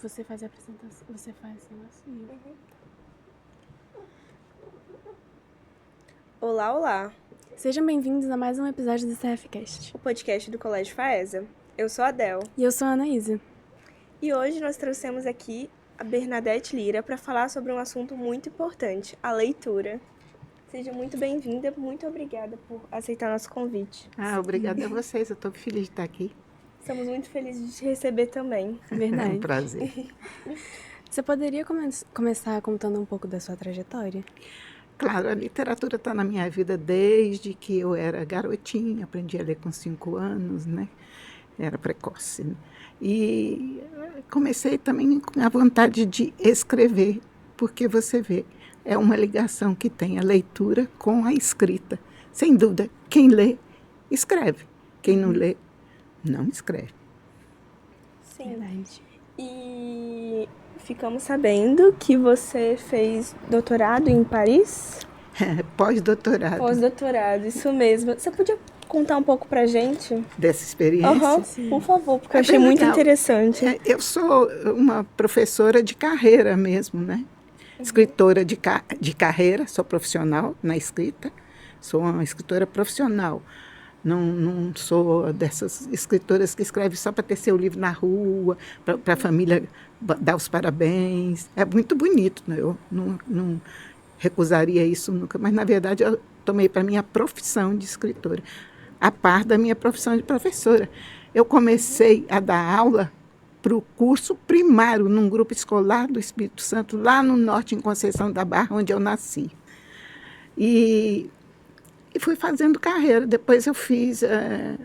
Você faz a apresentação, você faz negócio. Olá, olá! Sejam bem-vindos a mais um episódio do CFcast, o podcast do Colégio Faesa. Eu sou a Adel. E eu sou a Anaísa. E hoje nós trouxemos aqui a Bernadette Lira para falar sobre um assunto muito importante, a leitura. Seja muito bem-vinda, muito obrigada por aceitar nosso convite. Obrigada a vocês, eu estou feliz de estar aqui. Estamos muito felizes de te receber também. Verdade. É um prazer. Você poderia começar contando um pouco da sua trajetória? Claro, a literatura está na minha vida desde que eu era garotinha, aprendi a ler com 5 anos, né? Era precoce. Né? E comecei também com a vontade de escrever, porque você vê, é uma ligação que tem a leitura com a escrita. Sem dúvida, quem lê, escreve. Quem não lê, não escreve. Sim. Verdade. E ficamos sabendo que você fez doutorado em Paris? Pós-doutorado. Pós-doutorado, isso mesmo. Você podia contar um pouco pra gente? Dessa experiência? Por favor, porque eu achei muito interessante. Eu sou uma professora de carreira mesmo, né? Escritora de carreira, sou profissional na escrita, sou uma escritora profissional. Não sou dessas escritoras que escrevem só para ter seu livro na rua, para a família dar os parabéns. É muito bonito, né? Eu não recusaria isso nunca, mas, na verdade, eu tomei para minha profissão de escritora, a par da minha profissão de professora. Eu comecei a dar aula para o curso primário, num grupo escolar do Espírito Santo, lá no norte, em Conceição da Barra, onde eu nasci. E fui fazendo carreira. Depois eu fiz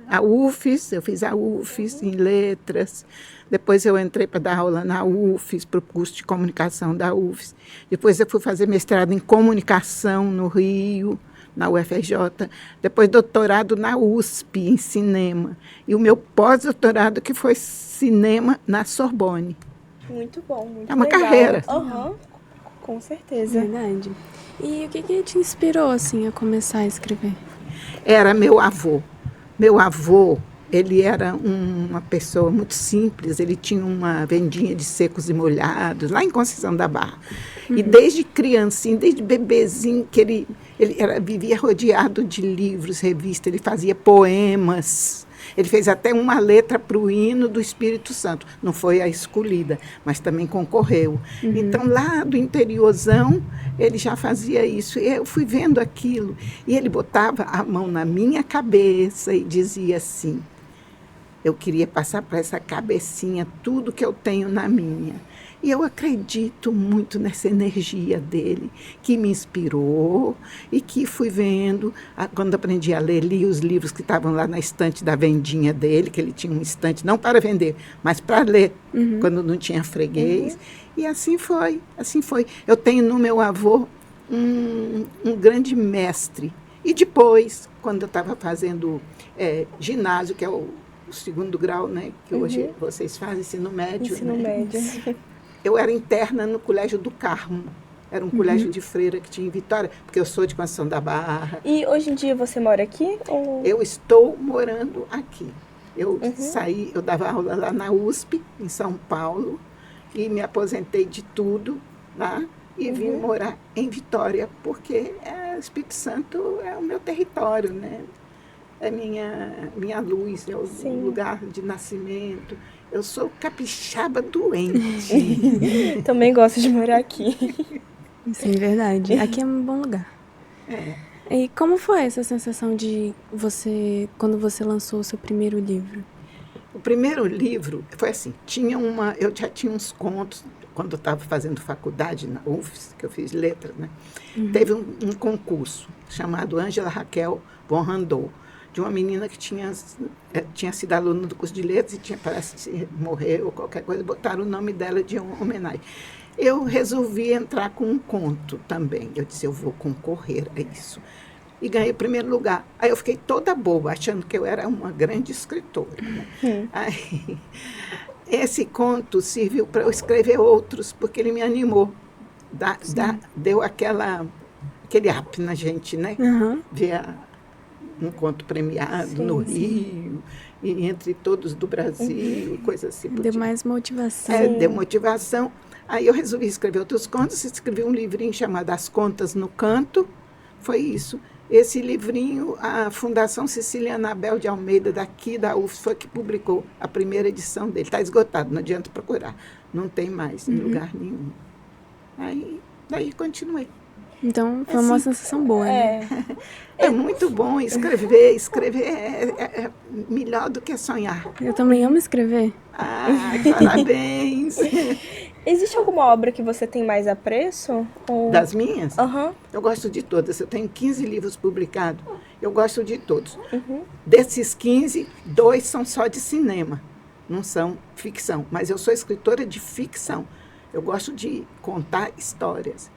a UFES em letras. Depois eu entrei para dar aula na UFES, para o curso de comunicação da UFES. Depois eu fui fazer mestrado em comunicação no Rio, na UFRJ. Depois doutorado na USP, em cinema. E o meu pós-doutorado, que foi cinema na Sorbonne. Muito bom, muito legal. É uma carreira. Com certeza. Verdade. E o que te inspirou, assim, a começar a escrever? Era meu avô. Meu avô, ele era uma pessoa muito simples, ele tinha uma vendinha de secos e molhados, lá em Conceição da Barra. E desde criancinha, desde bebezinho, que ele vivia rodeado de livros, revistas, ele fazia poemas. Ele fez até uma letra para o hino do Espírito Santo. Não foi a escolhida, mas também concorreu. Então, lá do interiorzão, ele já fazia isso. E eu fui vendo aquilo. E ele botava a mão na minha cabeça e dizia assim: eu queria passar para essa cabecinha tudo que eu tenho na minha. E eu acredito muito nessa energia dele, que me inspirou e que fui vendo. Quando aprendi a ler, li os livros que estavam lá na estante da vendinha dele, que ele tinha um estante, não para vender, mas para ler, quando não tinha freguês. E assim foi, assim foi. Eu tenho no meu avô um grande mestre. E depois, quando eu estava fazendo ginásio, que é o segundo grau, né, que hoje vocês fazem, ensino médio. Ensino médio. Eu era interna no Colégio do Carmo. Era um colégio de freira que tinha em Vitória, porque eu sou de Conceição da Barra. E hoje em dia você mora aqui? Ou... Eu estou morando aqui. Eu saí, eu dava aula lá na USP, em São Paulo, e me aposentei de tudo lá e vim morar em Vitória, porque o Espírito Santo é o meu território, né? É minha luz, é o lugar de nascimento. Eu sou capixaba doente. Também gosto de morar aqui. Sim, verdade. Aqui é um bom lugar. E como foi essa sensação de quando você lançou o seu primeiro livro? O primeiro livro foi assim, eu já tinha uns contos, quando eu estava fazendo faculdade na UFES, que eu fiz letras, né? Teve um concurso chamado Ângela Raquel von Randou, de uma menina que tinha sido aluna do curso de letras e parece que morreu ou qualquer coisa, botaram o nome dela de homenagem. Eu resolvi entrar com um conto também. Eu disse, eu vou concorrer a isso. E ganhei o primeiro lugar. Aí eu fiquei toda boba, achando que eu era uma grande escritora. Né? Aí, esse conto serviu para eu escrever outros, porque ele me animou. Deu aquele up na gente, né? Ver um conto premiado no Rio. e entre todos do Brasil, coisa assim. por Deu diante. mais motivação. Deu motivação. Aí eu resolvi escrever outros contos, escrevi um livrinho chamado As Contas no Canto, foi isso. Esse livrinho, a Fundação Cecília Anabel de Almeida, daqui da UFS, foi que publicou a primeira edição dele. Está esgotado, não adianta procurar, não tem mais em lugar nenhum. Aí, daí continuei. Então, foi uma sensação boa, né? É muito bom escrever, é melhor do que sonhar. Eu também amo escrever. Ah, parabéns! Existe alguma obra que você tem mais apreço? Ou... Das minhas? Aham. Eu gosto de todas. Eu tenho 15 livros publicados. Eu gosto de todos. Desses 15, 2 são só de cinema. Não são ficção. Mas eu sou escritora de ficção. Eu gosto de contar histórias.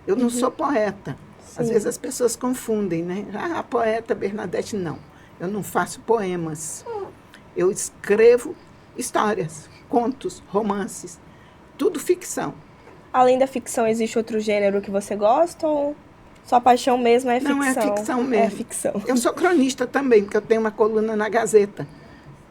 Eu não sou poeta. Às vezes as pessoas confundem, né? Ah, poeta Bernadette, não. Eu não faço poemas. Eu escrevo histórias, contos, romances. Tudo ficção. Além da ficção, existe outro gênero que você gosta ou sua paixão mesmo é ficção? Não, é ficção mesmo. É ficção. Eu sou cronista também, porque eu tenho uma coluna na Gazeta,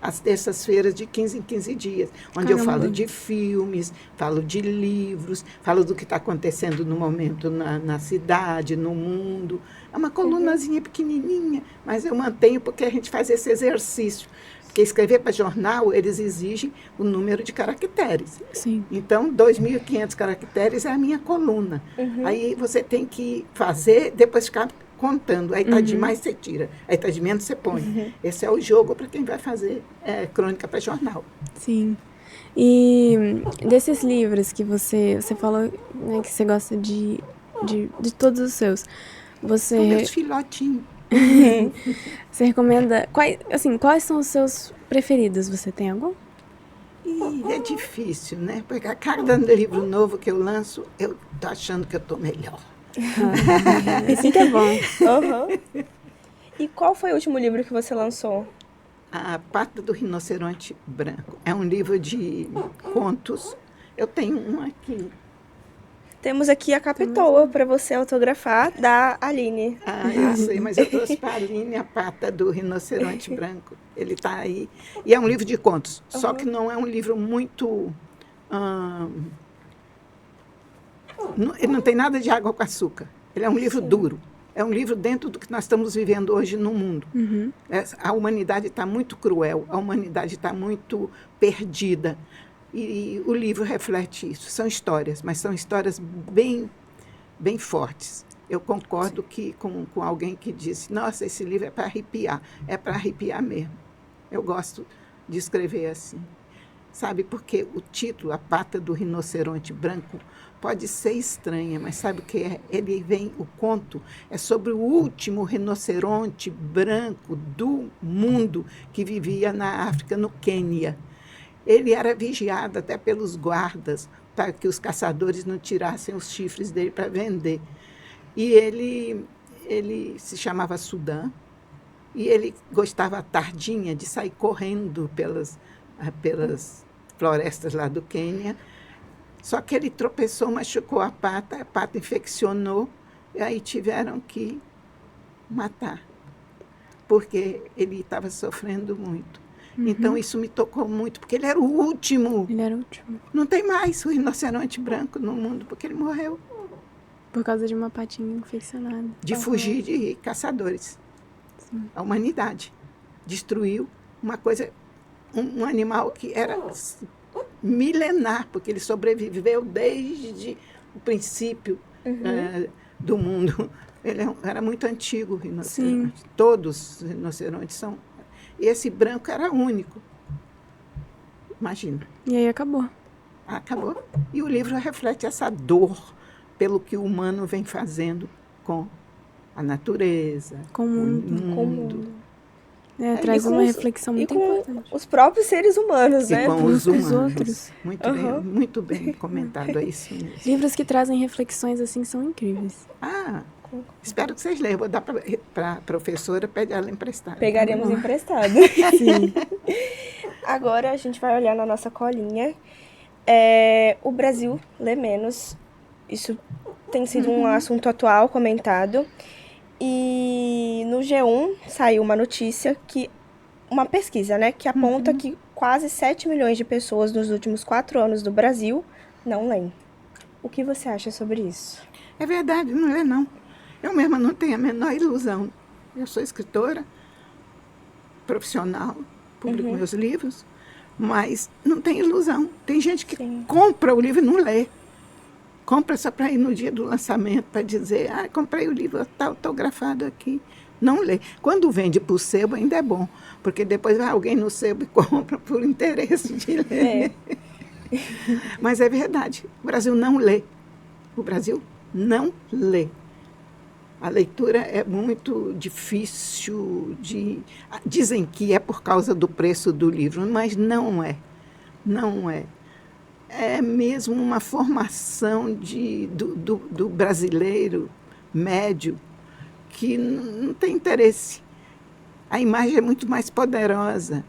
às terças-feiras, de 15 em 15 dias, onde eu falo de filmes, falo de livros, falo do que está acontecendo no momento na cidade, no mundo. É uma colunazinha pequenininha, mas eu mantenho porque a gente faz esse exercício. Porque escrever para jornal, eles exigem o número de caracteres. Sim. Então, 2.500 caracteres é a minha coluna. Aí você tem que fazer, depois ficar contando. Aí está de mais, você tira. Aí está de menos, você põe. Esse é o jogo para quem vai fazer crônica para jornal. Sim. E desses livros que você falou, né, que você gosta de todos os seus, você... São meus filhotinhos. Você recomenda... Quais são os seus preferidos? Você tem algum? E é difícil, né? Porque a cada livro novo que eu lanço, eu tô achando que eu tô melhor. Assim que é bom. E qual foi o último livro que você lançou? A Pata do Rinoceronte Branco. É um livro de contos. Eu tenho um aqui. Temos aqui a capitoa para você autografar, da Aline. Ah, eu sei, mas eu trouxe para a Aline A Pata do Rinoceronte Branco. Ele está aí. E é um livro de contos, só que não é um livro muito... ele não tem nada de água com açúcar. Ele é um livro duro. É um livro dentro do que nós estamos vivendo hoje no mundo. A humanidade está muito cruel, a humanidade está muito perdida. E o livro reflete isso. São histórias, mas são histórias bem, bem fortes. Eu concordo com alguém que disse, nossa, esse livro é para arrepiar. É para arrepiar mesmo. Eu gosto de escrever assim. Sabe, porque o título, A Pata do Rinoceronte Branco, pode ser estranha, mas sabe o que é? O conto é sobre o último rinoceronte branco do mundo que vivia na África, no Quênia. Ele era vigiado até pelos guardas, para que os caçadores não tirassem os chifres dele para vender. E ele se chamava Sudã, e ele gostava à tardinha de sair correndo pelas florestas lá do Quênia. Só que ele tropeçou, machucou a pata infeccionou, e aí tiveram que matar, porque ele estava sofrendo muito. Então, isso me tocou muito, porque ele era o último. Ele era o último. Não tem mais o rinoceronte branco no mundo, porque ele morreu. Por causa de uma patinha infeccionada. De fugir de caçadores. Sim. A humanidade destruiu uma coisa, um animal que era milenar, porque ele sobreviveu desde o princípio do mundo. Ele era muito antigo, o rinoceronte. Sim. Todos os rinocerontes são... E esse branco era único. Imagina. E aí acabou. Acabou. E o livro reflete essa dor pelo que o humano vem fazendo com a natureza, com o mundo. Traz uma reflexão muito importante. Os próprios seres humanos, né? E com os humanos. Outros. Muito bem comentado, é isso mesmo. Livros que trazem reflexões assim são incríveis. Espero que vocês leiam. Vou dar para a professora, pede ela emprestada. Pegaremos emprestado. Sim. Agora a gente vai olhar na nossa colinha. O Brasil lê menos. Isso tem sido um assunto atual, comentado. E no G1 saiu uma notícia que uma pesquisa, né, que aponta que quase 7 milhões de pessoas nos últimos 4 anos do Brasil não leem. O que você acha sobre isso? É verdade, não é não. Eu mesma não tenho a menor ilusão. Eu sou escritora, profissional, publico meus livros, mas não tem ilusão. Tem gente que compra o livro e não lê. Compra só para ir no dia do lançamento, para dizer, comprei o livro, está autografado aqui. Não lê. Quando vende por sebo ainda é bom, porque depois vai alguém no sebo e compra por interesse de ler. Mas é verdade, o Brasil não lê. O Brasil não lê. A leitura é muito difícil de... Dizem que é por causa do preço do livro, mas não é. Não é. É mesmo uma formação do brasileiro médio que não tem interesse. A imagem é muito mais poderosa.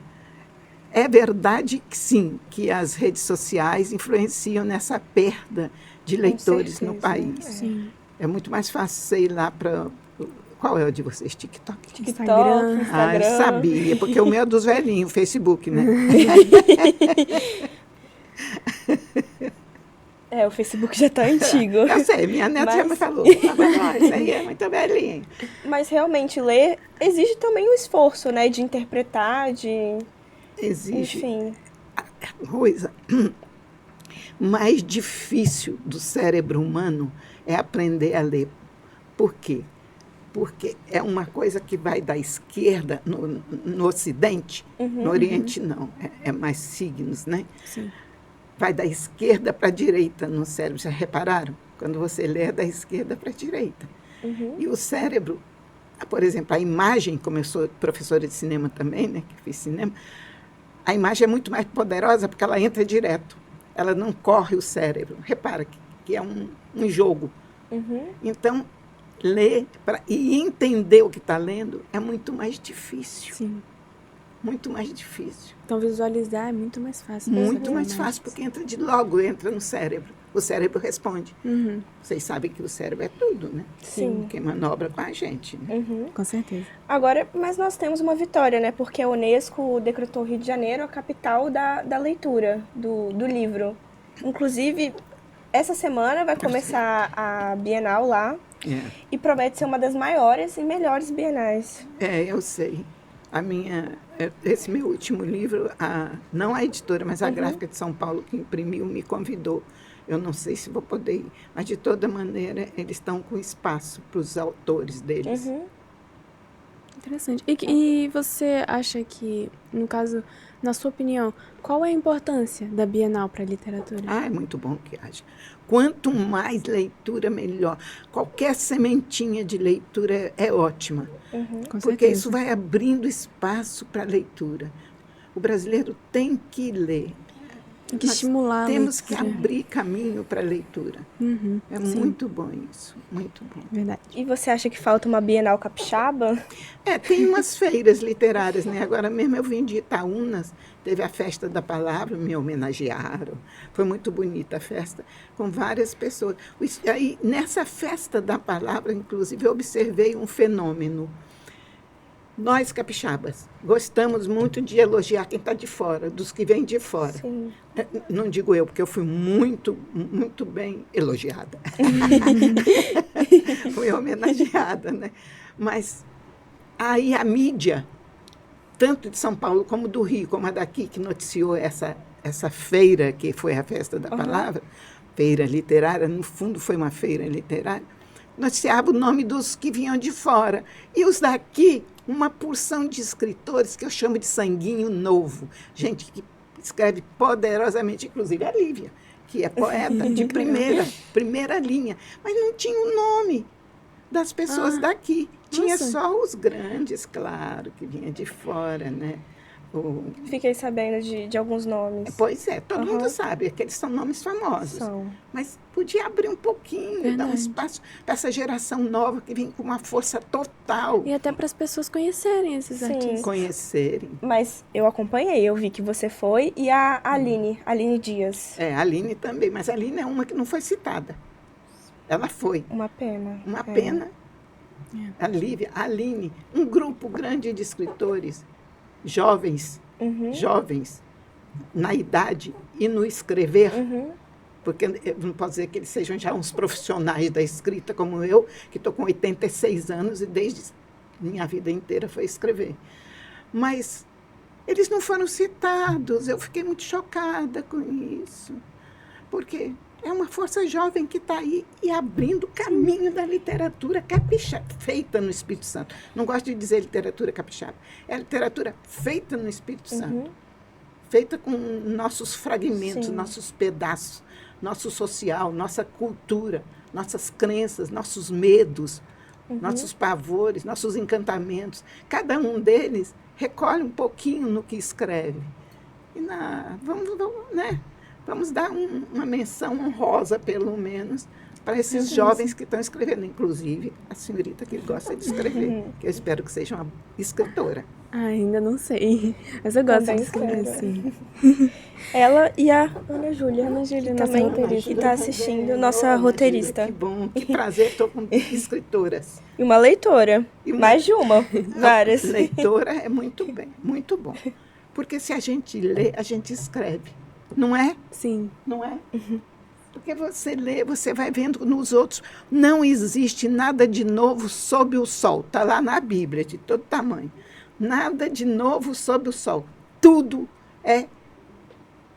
É verdade que sim, que as redes sociais influenciam nessa perda de leitores no país. Sim. É muito mais fácil você ir lá para... Qual é o de vocês? TikTok? Instagram. Eu sabia, porque o meu é dos velhinhos, Facebook, né? O Facebook já está antigo. Eu sei, minha neta já me falou. Isso aí é muito velhinho. Mas realmente ler exige também um esforço, né? De interpretar, Exige. Enfim. A coisa mais difícil do cérebro humano é aprender a ler. Por quê? Porque é uma coisa que vai da esquerda no Ocidente, no Oriente não, é mais signos, né? Sim. Vai da esquerda para a direita no cérebro. Já repararam? Quando você lê, é da esquerda para a direita. E o cérebro, por exemplo, a imagem, como eu sou professora de cinema também, né, que fiz cinema, a imagem é muito mais poderosa porque ela entra direto. Ela não corre o cérebro. Repara que é um jogo. Então, ler e entender o que está lendo é muito mais difícil. Sim. Muito mais difícil. Então, visualizar é muito mais fácil. Muito mais fácil, porque logo entra no cérebro. O cérebro responde. Vocês sabem que o cérebro é tudo, né? Sim. Quem manobra com a gente, né? Com certeza. Agora, mas nós temos uma vitória, né? Porque a Unesco decretou o Rio de Janeiro a capital da leitura, do livro. Inclusive, essa semana vai começar a Bienal lá. E promete ser uma das maiores e melhores bienais. Eu sei. Esse meu último livro, não a editora, mas a Gráfica de São Paulo que imprimiu, me convidou. Eu não sei se vou poder ir, mas de toda maneira eles estão com espaço para os autores deles. Interessante. E você acha que, no caso, na sua opinião, qual é a importância da Bienal para a literatura? É muito bom que haja. Quanto mais leitura, melhor. Qualquer sementinha de leitura é ótima, Com porque certeza. isso vai abrindo espaço para a leitura. O brasileiro tem que ler. Tem que estimular a Temos que leitura. abrir caminho para a leitura. É sim. muito bom isso, muito bom. Verdade. E você acha que falta uma Bienal capixaba? Tem umas feiras literárias, né? Agora mesmo eu vim de Itaúnas, teve a Festa da Palavra, me homenagearam. Foi muito bonita a festa, com várias pessoas. Aí, nessa Festa da Palavra, inclusive, eu observei um fenômeno. Nós, capixabas, gostamos muito de elogiar quem está de fora, dos que vêm de fora. Sim. Não digo eu, porque eu fui muito, muito bem elogiada. Fui homenageada, né? Mas aí a mídia, tanto de São Paulo como do Rio, como a daqui, que noticiou essa feira, que foi a Festa da Palavra, feira literária, no fundo foi uma feira literária, noticiava o nome dos que vinham de fora. E os daqui, uma porção de escritores que eu chamo de sanguinho novo. Gente que escreve poderosamente, inclusive a Lívia, que é poeta de primeira linha. Mas não tinha o nome das pessoas daqui. Tinha nossa. só os grandes, claro, que vinha de fora, né? Fiquei sabendo de alguns nomes. Pois é, todo mundo sabe, que eles são nomes famosos. São. Mas podia abrir um pouquinho, dar um Verdade. espaço para essa geração nova que vem com uma força total. E até para as pessoas conhecerem esses Sim. artistas. Conhecerem. Mas eu acompanhei, eu vi que você foi. E a Aline Dias. A Aline também, mas a Aline é uma que não foi citada. Ela foi. Uma pena. Uma pena. A Lívia, a Aline, um grupo grande de escritores jovens, jovens na idade e no escrever, porque eu não posso dizer que eles sejam já uns profissionais da escrita como eu, que estou com 86 anos e desde minha vida inteira foi escrever. Mas eles não foram citados, eu fiquei muito chocada com isso, porque é uma força jovem que está aí e abrindo o caminho da literatura capixaba, feita no Espírito Santo. Não gosto de dizer literatura capixaba, é literatura feita no Espírito Santo, feita com nossos fragmentos, nossos pedaços, nosso social, nossa cultura, nossas crenças, nossos medos, nossos pavores, nossos encantamentos. Cada um deles recolhe um pouquinho no que escreve. E vamos dar uma menção honrosa, pelo menos, para esses jovens que estão escrevendo, inclusive a senhorita que gosta de escrever, que eu espero que seja uma escritora. Ainda não sei, mas eu gosto de escrever, sim. Ela e a Ana Júlia. Ana Júlia, nossa roteirista, que está assistindo, nossa roteirista. Júlia, que bom, que prazer, estou com escritoras. E uma leitora, mais de uma, várias. Leitora é muito bem, muito bom. Porque se a gente lê, a gente escreve, não é? Sim. Não é? Porque você lê, você vai vendo nos outros. Não existe nada de novo sob o sol. Está lá na Bíblia, de todo tamanho. Nada de novo sob o sol. Tudo é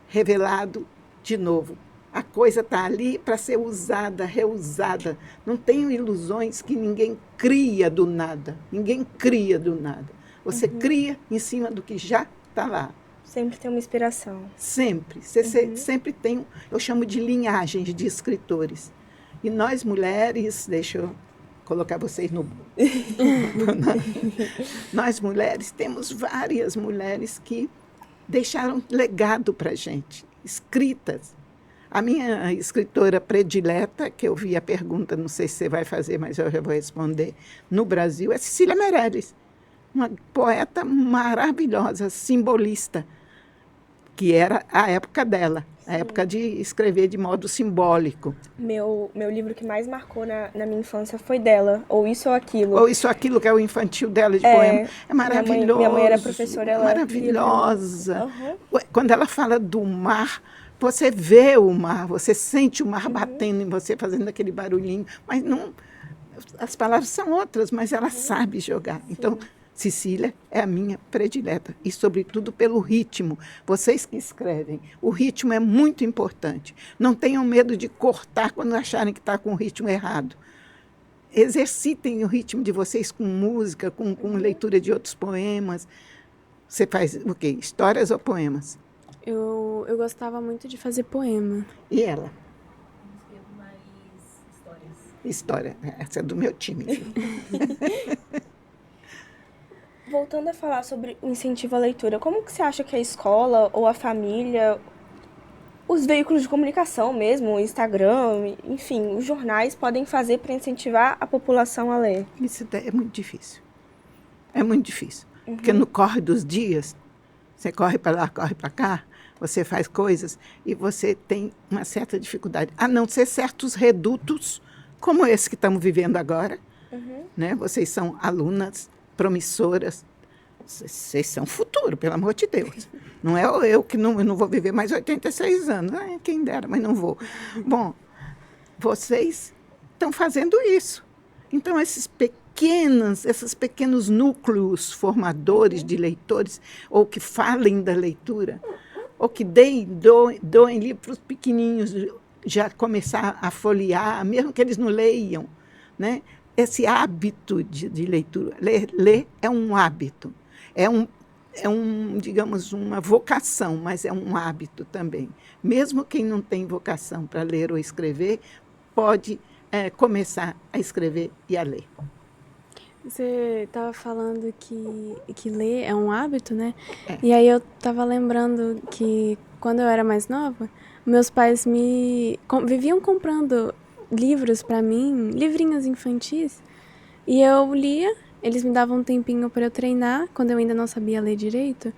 revelado de novo. A coisa está ali para ser usada, reusada. Não tenho ilusões que ninguém cria do nada. Ninguém cria do nada. Você cria em cima do que já está lá. Sempre tem uma inspiração. Sempre. Sempre tem, eu chamo de linhagens de escritores. E nós, mulheres, deixa eu colocar vocês no... Nós, mulheres, temos várias mulheres que deixaram legado para a gente, escritas. A minha escritora predileta, que eu vi a pergunta, não sei se você vai fazer, mas eu já vou responder, no Brasil, é Cecília Meirelles, uma poeta maravilhosa, simbolista, que era a época dela, a época de escrever de modo simbólico. Meu livro que mais marcou na minha infância foi dela, Ou Isso ou Aquilo. Ou Isso ou Aquilo, que é o infantil dela de poema. É maravilhoso. Minha mãe era professora, ela maravilhosa. Quando ela fala do mar, você vê o mar, você sente o mar batendo em você, fazendo aquele barulhinho, mas não... As palavras são outras, mas ela sabe jogar. Então, Cecília é a minha predileta, e sobretudo pelo ritmo. Vocês que escrevem, o ritmo é muito importante. Não tenham medo de cortar quando acharem que está com o ritmo errado. Exercitem o ritmo de vocês com música, com leitura de outros poemas. Você faz o quê? Histórias ou poemas? Eu gostava muito de fazer poema. E ela? Eu escrevo mais histórias. História. Essa é do meu time. Voltando a falar sobre o incentivo à leitura, como que você acha que a escola ou a família, os veículos de comunicação mesmo, o Instagram, enfim, os jornais podem fazer para incentivar a população a ler? Isso é muito difícil. É muito difícil. Porque no corre dos dias, você corre para lá, corre para cá, você faz coisas e você tem uma certa dificuldade. A não ser certos redutos, como esse que estamos vivendo agora. Né? Vocês são alunas promissoras, vocês são futuro, pelo amor de Deus. Não é eu que não vou viver mais 86 anos, quem dera, mas não vou. Bom, vocês estão fazendo isso. Então, esses pequenos núcleos formadores de leitores, ou que falem da leitura, ou que doem livros pequenininhos, já começar a folhear, mesmo que eles não leiam, né? Esse hábito de leitura. Ler é um hábito, é digamos, uma vocação, mas é um hábito também. Mesmo quem não tem vocação para ler ou escrever, pode começar a escrever e a ler. Você estava falando que ler é um hábito, né? E aí eu estava lembrando que quando eu era mais nova, meus pais viviam comprando livros para mim, livrinhos infantis, e eu lia, eles me davam um tempinho para eu treinar, quando eu ainda não sabia ler direito,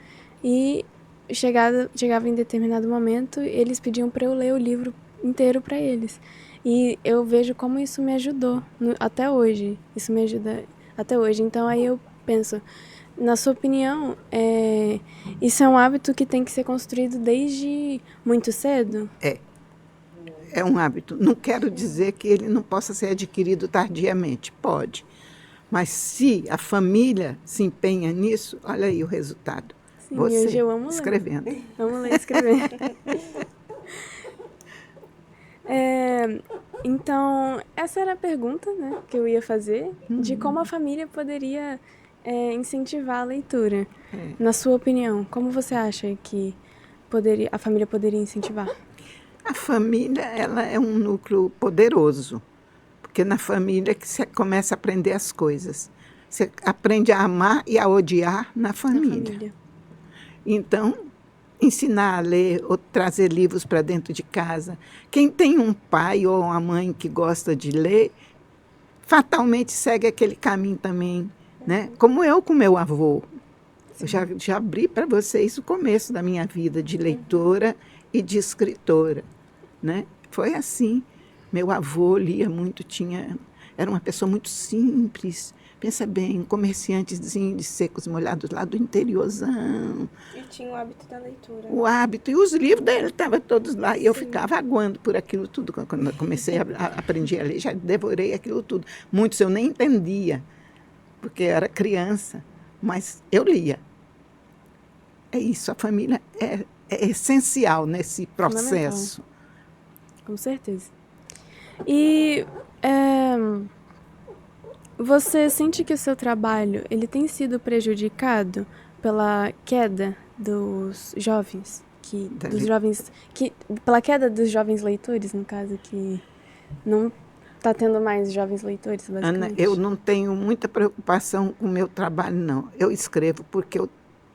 e chegava em determinado momento, eles pediam para eu ler o livro inteiro para eles. E eu vejo como isso me ajudou até hoje, isso me ajuda até hoje. Então aí eu penso, na sua opinião, isso é um hábito que tem que ser construído desde muito cedo? É um hábito. Não quero dizer que ele não possa ser adquirido tardiamente. Pode. Mas se a família se empenha nisso, olha aí o resultado. Sim, Você hoje eu amo ler. escrevendo. Vamos ler e escrever. Então, essa era a pergunta, né, que eu ia fazer, de como a família poderia incentivar a leitura. Na sua opinião, como você acha que a família poderia incentivar? A família, ela é um núcleo poderoso, porque na família que você começa a aprender as coisas. Você aprende a amar e a odiar na família. Então, ensinar a ler ou trazer livros para dentro de casa. Quem tem um pai ou uma mãe que gosta de ler, fatalmente segue aquele caminho também, né? Como eu com meu avô. Eu já abri para vocês o começo da minha vida de leitora e de escritora, né? Foi assim. Meu avô lia muito, era uma pessoa muito simples. Pensa bem, um comerciantezinho de secos e molhados lá do interiorzão. E tinha o hábito da leitura. O hábito. E os livros dele estavam todos lá. E eu ficava aguando por aquilo tudo. Quando eu comecei a aprender a ler, já devorei aquilo tudo. Muitos eu nem entendia, porque eu era criança. Mas eu lia. É isso, a família é essencial nesse processo. Com certeza. E você sente que o seu trabalho ele tem sido prejudicado pela queda dos jovens? Pela queda dos jovens leitores, no caso, que não está tendo mais jovens leitores, basicamente? Ana, eu não tenho muita preocupação com o meu trabalho, não. Eu escrevo porque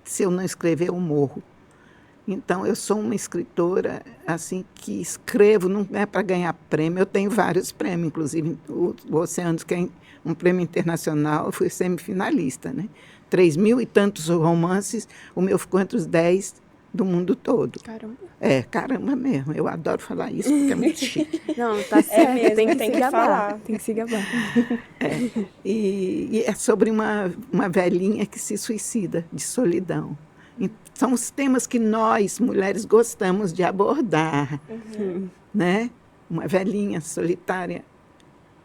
se eu não escrever, eu morro. Então, eu sou uma escritora assim que escrevo, não é para ganhar prêmio. Eu tenho vários prêmios, inclusive o Oceanos, que é um prêmio internacional, eu fui semifinalista, né? 3.000 e tantos romances, o meu ficou entre os 10 do mundo todo. Caramba. Caramba mesmo. Eu adoro falar isso, porque é muito chique. Não, tá certo, mesmo, tem que tem se que gabar. falar. Tem que se gabar. E é sobre uma velhinha que se suicida de solidão. São os temas que nós, mulheres, gostamos de abordar. Né? Uma velhinha solitária,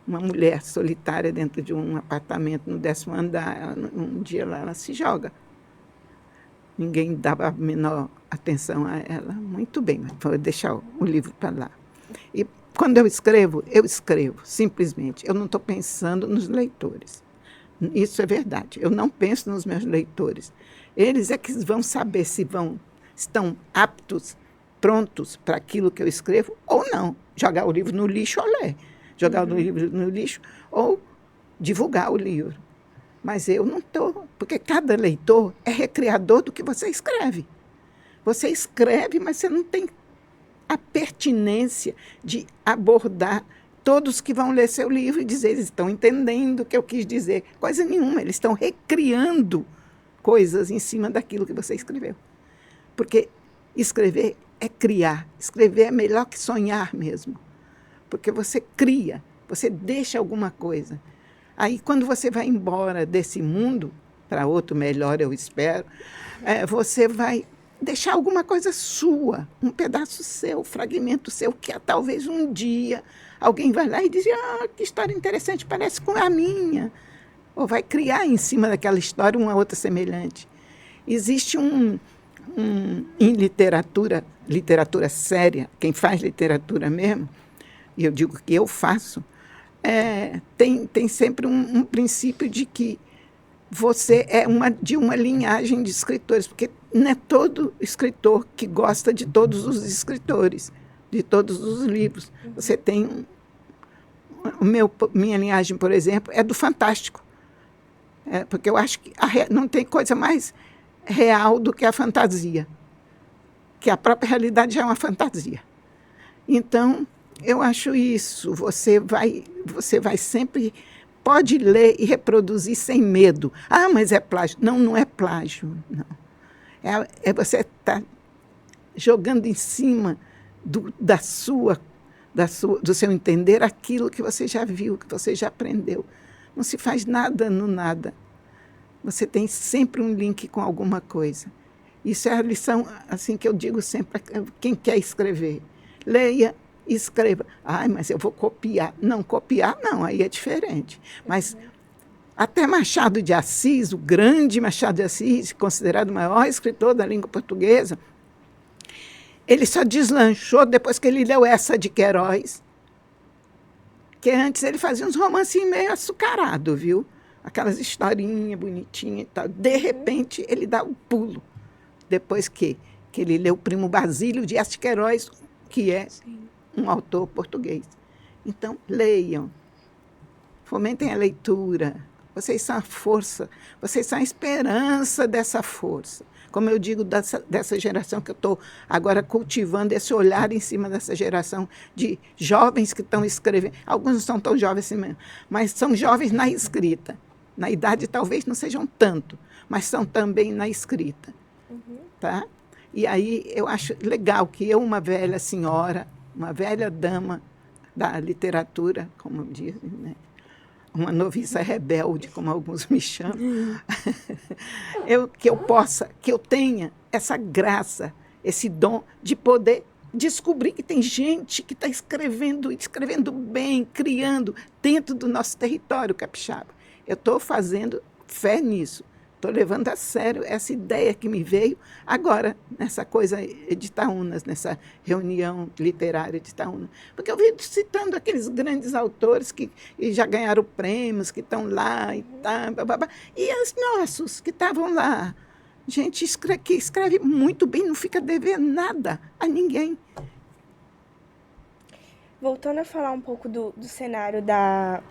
uma mulher solitária dentro de um apartamento no 10º andar. Um dia ela se joga. Ninguém dava a menor atenção a ela. Muito bem, mas vou deixar o livro para lá. E quando eu escrevo, simplesmente. Eu não estou pensando nos leitores. Isso é verdade. Eu não penso nos meus leitores. Eles é que vão saber se estão aptos, prontos para aquilo que eu escrevo ou não. Jogar o livro no lixo ou ler. Jogar o livro no lixo ou divulgar o livro. Mas eu não estou, porque cada leitor é recriador do que você escreve. Você escreve, mas você não tem a pertinência de abordar todos que vão ler seu livro e dizer, eles estão entendendo o que eu quis dizer. Coisa nenhuma, eles estão recriando coisas em cima daquilo que você escreveu. Porque escrever é criar. Escrever é melhor que sonhar mesmo. Porque você cria, você deixa alguma coisa. Aí, quando você vai embora desse mundo, para outro melhor, eu espero, você vai deixar alguma coisa sua, um pedaço seu, um fragmento seu, que talvez um dia alguém vai lá e diz, que história interessante, parece com a minha. Ou vai criar em cima daquela história uma outra semelhante. Existe em literatura séria, quem faz literatura mesmo, e eu digo que eu faço, tem sempre um princípio de que você é de uma linhagem de escritores, porque não é todo escritor que gosta de todos os escritores, de todos os livros. Você tem... minha linhagem, por exemplo, é do fantástico. Porque eu acho que não tem coisa mais real do que a fantasia. Que a própria realidade já é uma fantasia. Então, eu acho isso. Você vai sempre... Pode ler e reproduzir sem medo. Mas é plágio. Não, não é plágio. Não. Você está jogando em cima do seu entender aquilo que você já viu, que você já aprendeu. Não se faz nada no nada. Você tem sempre um link com alguma coisa. Isso é a lição assim, que eu digo sempre a quem quer escrever. Leia e escreva. Mas eu vou copiar. Não, copiar não, aí é diferente. Mas até Machado de Assis, o grande Machado de Assis, considerado o maior escritor da língua portuguesa, ele só deslanchou depois que ele leu essa de Queiroz, que antes ele fazia uns romancinhos meio açucarados, viu? Aquelas historinhas bonitinhas e tal. De repente, ele dá um pulo. Depois que ele leu o Primo Basílio de Dias de Queiroz, que é um autor português. Então, leiam. Fomentem a leitura. Vocês são a força. Vocês são a esperança dessa força. Como eu digo, dessa geração que eu estou agora cultivando, esse olhar em cima dessa geração de jovens que estão escrevendo. Alguns não são tão jovens assim mesmo, mas são jovens na escrita. Na idade talvez não sejam tanto, mas são também na escrita. Tá? E aí eu acho legal que eu, uma velha senhora, uma velha dama da literatura, como dizem, né? Uma noviça rebelde, como alguns me chamam, que eu tenha essa graça, esse dom de poder descobrir que tem gente que está escrevendo bem, criando dentro do nosso território capixaba. Eu estou fazendo fé nisso. Estou levando a sério essa ideia que me veio agora, nessa coisa de Itaúnas, nessa reunião literária de Itaúnas. Porque eu vi citando aqueles grandes autores que já ganharam prêmios, que estão lá e tal, e os nossos que estavam lá. Gente que escreve muito bem, não fica devendo nada a ninguém. Voltando a falar um pouco do cenário da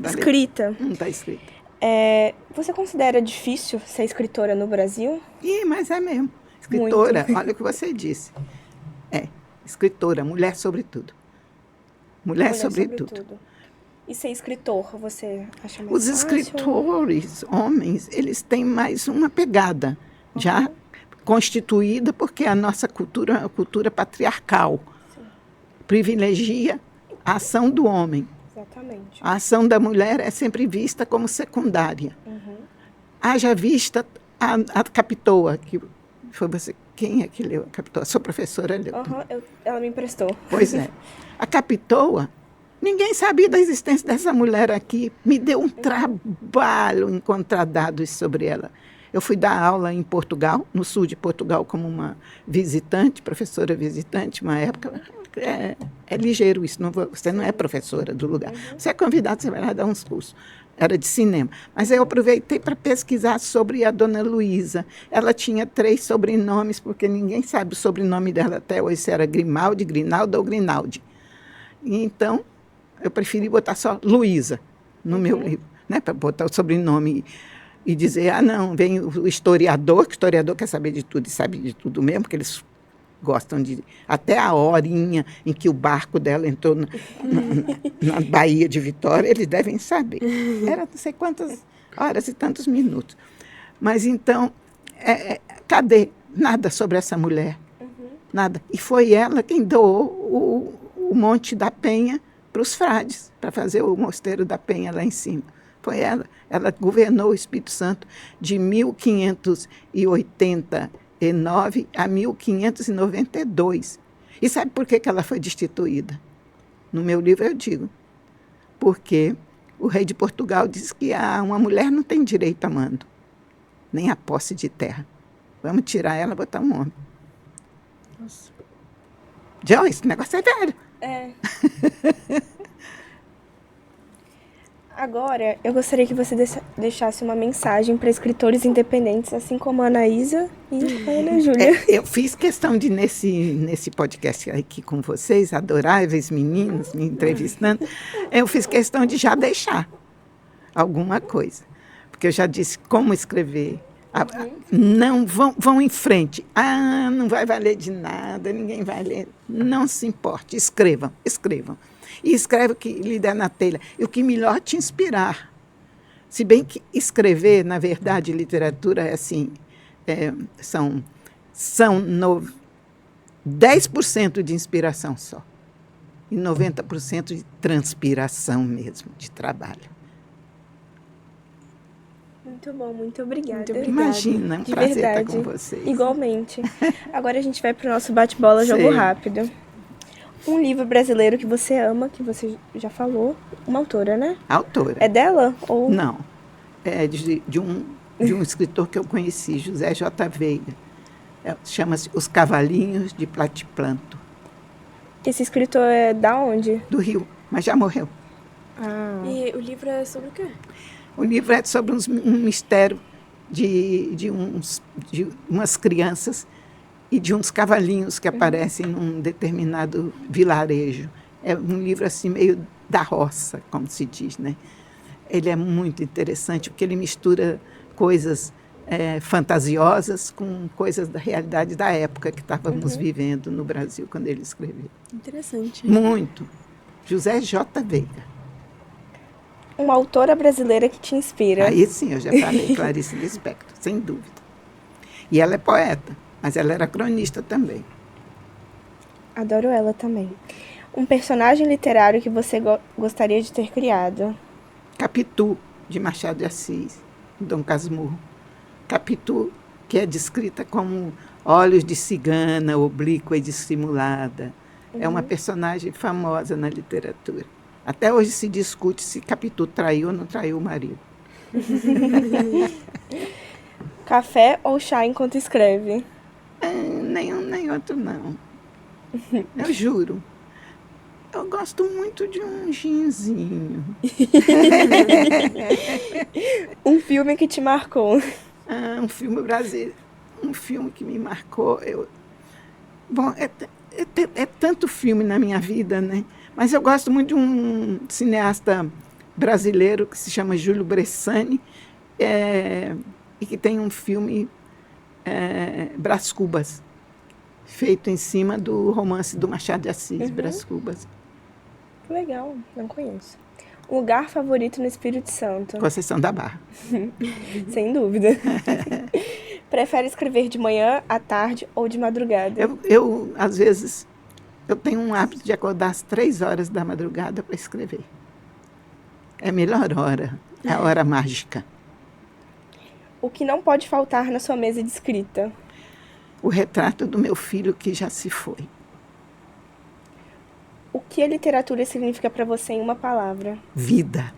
escrita. Da escrita. Você considera difícil ser escritora no Brasil? Mas é mesmo. Escritora, Muito. olha o que você disse. Escritora, mulher sobretudo. Mulher sobretudo. E ser escritor, você acha mais Os fácil? escritores, homens, eles têm mais uma pegada já constituída, porque a nossa cultura é uma cultura patriarcal. Sim. Privilegia a ação do homem. Exatamente. A ação da mulher é sempre vista como secundária. Haja vista a Capitoa, que foi você. Quem é que leu a Capitoa? A sua professora leu. Ela me emprestou. Pois é. A Capitoa, ninguém sabia da existência dessa mulher aqui. Me deu um trabalho encontrar dados sobre ela. Eu fui dar aula em Portugal, no sul de Portugal, como uma visitante, professora visitante, uma época. É ligeiro isso, você não é professora do lugar. Você é convidado, você vai lá dar uns cursos. Era de cinema. Mas eu aproveitei para pesquisar sobre a Dona Luísa. Ela tinha 3 sobrenomes, porque ninguém sabe o sobrenome dela até hoje, se era Grimaldi, Grinalda ou Grinaldi. Então, eu preferi botar só Luísa no meu livro, né, para botar o sobrenome e dizer, não, vem o historiador, que o historiador quer saber de tudo e sabe de tudo mesmo, porque eles gostam de... Até a horinha em que o barco dela entrou na Baía de Vitória, eles devem saber. Era não sei quantas horas e tantos minutos. Mas então, cadê? Nada sobre essa mulher. Nada. E foi ela quem doou o Monte da Penha para os frades, para fazer o Mosteiro da Penha lá em cima. Foi ela. Ela governou o Espírito Santo de 1589 a 1592. E sabe por que ela foi destituída? No meu livro eu digo. Porque o rei de Portugal diz que uma mulher não tem direito a mando, nem a posse de terra. Vamos tirar ela e botar um homem. Nossa. Joe, esse negócio é velho. Agora, eu gostaria que você deixasse uma mensagem para escritores independentes, assim como a Anaísa e a Ana Júlia. Eu fiz questão de, nesse podcast aqui com vocês, adoráveis meninos me entrevistando, eu fiz questão de já deixar alguma coisa. Porque eu já disse como escrever. Não vão em frente. Não vai valer de nada, ninguém vai ler. Não se importe, escrevam. E escreve o que lhe der na telha. E o que melhor te inspirar. Se bem que escrever, na verdade, literatura é assim, são 10% de inspiração só. E 90% de transpiração mesmo, de trabalho. Muito bom, muito obrigada. Muito obrigada. Imagina, um De prazer estar verdade. com vocês. Igualmente. Agora a gente vai pro nosso bate-bola jogo Sei. rápido. Um livro brasileiro que você ama, que você já falou. Uma autora, né? Autora. É dela? Ou... Não. É de um escritor que eu conheci, José J. Veiga. Chama-se Os Cavalinhos de Platiplanto, Esse escritor é da onde? do Rio, mas já morreu. Ah. E o livro é sobre o quê? O livro é sobre um mistério de umas crianças e de uns cavalinhos que aparecem num determinado vilarejo. É um livro assim meio da roça, como se diz, né? Ele é muito interessante porque ele mistura coisas fantasiosas com coisas da realidade da época que estávamos vivendo no Brasil quando ele escreveu. Interessante. Muito. José J. Veiga. Uma autora brasileira que te inspira. Aí sim, eu já falei, Clarice Lispector, sem dúvida. E ela é poeta, mas ela era cronista também. Adoro ela também. Um personagem literário que você gostaria de ter criado. Capitu, de Machado de Assis, Dom Casmurro. Capitu, que é descrita como olhos de cigana, oblíqua e dissimulada. É uma personagem famosa na literatura. Até hoje se discute se Capitu traiu ou não traiu o marido. Café ou chá enquanto escreve? Nenhum nem outro, não. Eu juro. Eu gosto muito de um ginzinho. Um filme que te marcou. Um filme brasileiro. Um filme que me marcou. Bom, é tanto filme na minha vida, né? Mas eu gosto muito de um cineasta brasileiro que se chama Júlio Bressani, e que tem um filme, Brás Cubas, feito em cima do romance do Machado de Assis, Brás Cubas. Que legal, não conheço. Um lugar favorito no Espírito Santo? Conceição da Barra. Sem dúvida. Prefere escrever de manhã, à tarde ou de madrugada? Eu às vezes, eu tenho um hábito de acordar às 3 horas da madrugada para escrever. É a melhor hora, é a hora mágica. O que não pode faltar na sua mesa de escrita? O retrato do meu filho que já se foi. O que a literatura significa para você em uma palavra? Vida.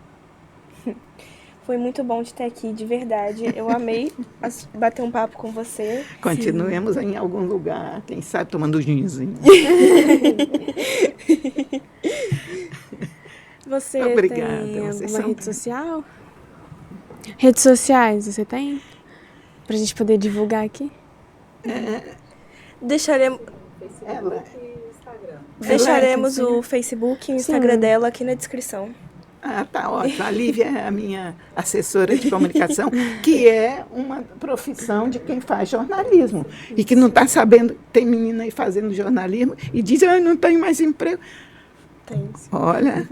Foi muito bom de ter aqui, de verdade. Eu amei bater um papo com você. Continuemos em algum lugar, quem sabe tomando ginzinho. Você Obrigada, tem vocês alguma são- rede social? Redes sociais você tem? Pra gente poder divulgar aqui? Deixaremos Ela, Deixaremos o Facebook e o Instagram dela aqui na descrição. tá ótimo. A Lívia é a minha assessora de comunicação, que é uma profissão de quem faz jornalismo. E que não está sabendo, tem menina aí fazendo jornalismo e diz, eu não tenho mais emprego. Tem. Olha,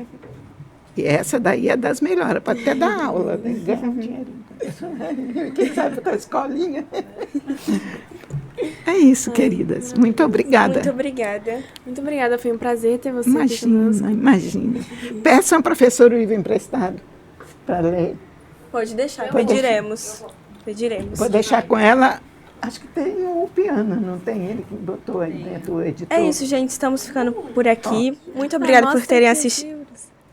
e essa daí é das melhores, pode até dar aula, né? Ganhar um dinheirinho. Quem sabe com a escolinha. É isso, queridas. Muito obrigada. Muito obrigada. Muito obrigada, foi um prazer ter você aqui conosco. Imagina. Peça um professor o livro emprestado para ler. Pode deixar, Pode pediremos. Pediremos. Vou deixar com ela. Acho que tem o piano, não tem? Ele que botou aí dentro, o editor. É isso, gente. Estamos ficando por aqui. Muito obrigada por terem assistido.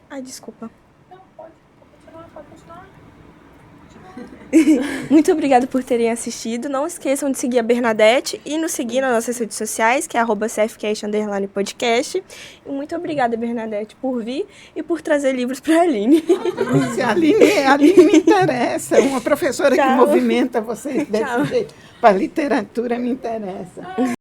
Ai, desculpa. Muito obrigada por terem assistido. Não esqueçam de seguir a Bernadette e nos seguir nas nossas redes sociais, que é @cfcast_podcast. E muito obrigada, Bernadette, por vir e por trazer livros para a Aline. A Aline me interessa. Uma professora que Tchau. movimenta vocês desse jeito. Para literatura me interessa.